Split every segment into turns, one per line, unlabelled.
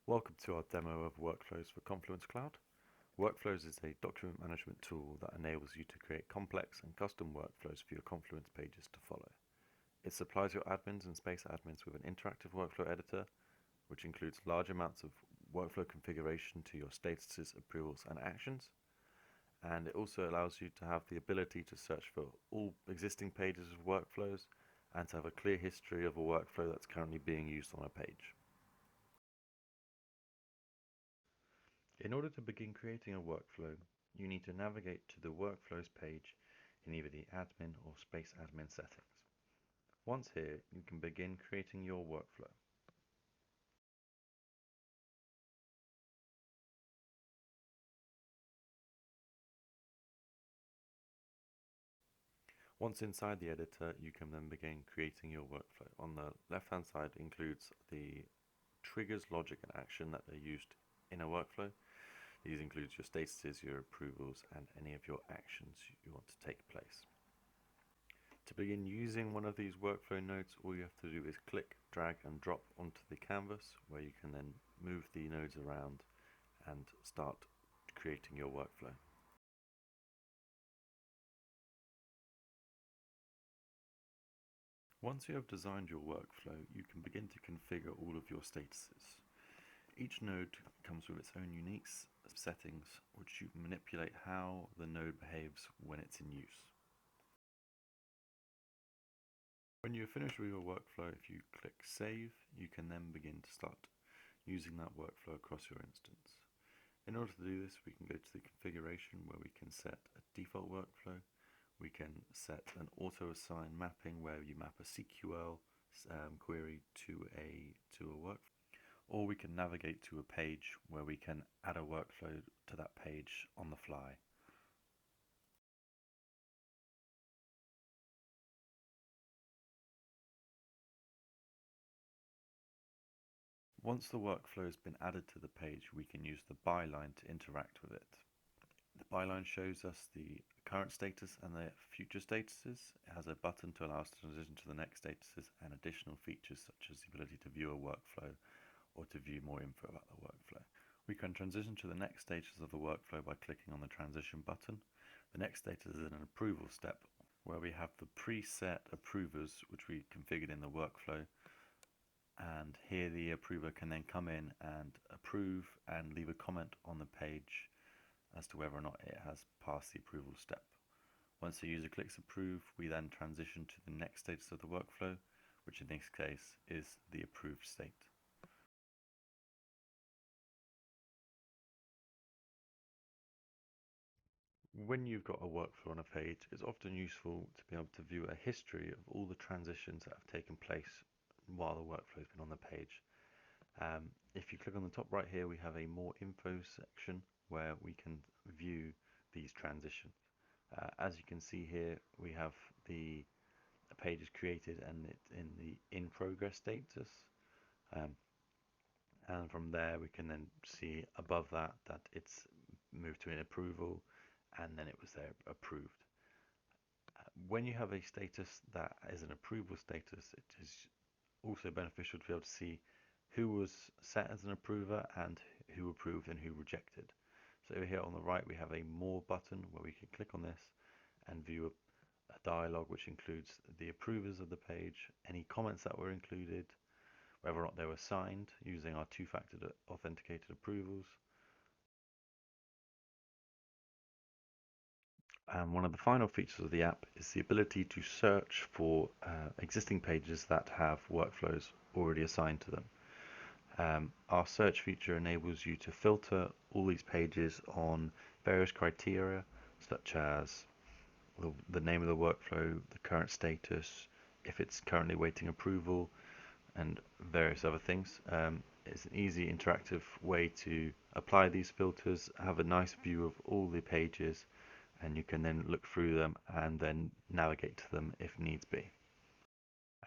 Welcome to our demo of Workflows for Confluence Cloud. Workflows is a document management tool that enables you to create complex and custom workflows for your Confluence pages to follow. It supplies your admins and space admins with an interactive workflow editor, which includes large amounts of workflow configuration to your statuses, approvals, and actions. And it also allows you to have the ability to search for all existing pages of workflows and to have a clear history of a workflow that's currently being used on a page. In order to begin creating a workflow, you need to navigate to the Workflows page in either the Admin or Space Admin settings. Once here, you can begin creating your workflow. Once inside the editor, you can then begin creating your workflow. On the left-hand side includes the triggers, logic, and action that are used in a workflow. These include your statuses, your approvals, and any of your actions you want to take place. To begin using one of these workflow nodes, all you have to do is click, drag, and drop onto the canvas, where you can then move the nodes around and start creating your workflow. Once you have designed your workflow, you can begin to configure all of your statuses. Each node comes with its own unique settings, which you can manipulate how the node behaves when it's in use. When you're finished with your workflow, if you click Save, you can then begin to start using that workflow across your instance. In order to do this, we can go to the configuration where we can set a default workflow. We can set an auto-assign mapping where you map a CQL query to a workflow, or we can navigate to a page where we can add a workflow to that page on the fly. Once the workflow has been added to the page, we can use the byline to interact with it. The byline shows us the current status and the future statuses. It has a button to allow us to transition to the next statuses and additional features such as the ability to view a workflow or to view more info about the workflow. We can transition to the next stages of the workflow by clicking on the transition button. The next status is an approval step where we have the preset approvers which we configured in the workflow, and here the approver can then come in and approve and leave a comment on the page as to whether or not it has passed the approval step. Once the user clicks approve, we then transition to the next status of the workflow, which in this case is the approved state. When you've got a workflow on a page, it's often useful to be able to view a history of all the transitions that have taken place while the workflow has been on the page. If you click on the top right here, we have a more info section where we can view these transitions. As you can see here, we have the page is created and it's in the in progress status. Um, and from there, we can then see above that it's moved to an approval, and then it was there approved. When you have a status that is an approval status, it is also beneficial to be able to see who was set as an approver and who approved and who rejected. So over here on the right, we have a more button where we can click on this and view a dialog which includes the approvers of the page, any comments that were included, whether or not they were signed using our two-factor authenticated approvals. And one of the final features of the app is the ability to search for existing pages that have workflows already assigned to them. Our search feature enables you to filter all these pages on various criteria, such as the name of the workflow, the current status, if it's currently waiting approval, and various other things. It's an easy interactive way to apply these filters, have a nice view of all the pages, and you can then look through them and then navigate to them if needs be.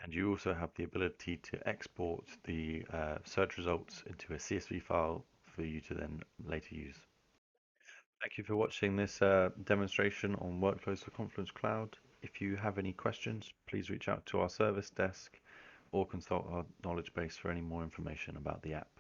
And you also have the ability to export the search results into a CSV file for you to then later use. Thank you for watching this demonstration on workflows for Confluence Cloud. If you have any questions, please reach out to our service desk or consult our knowledge base for any more information about the app.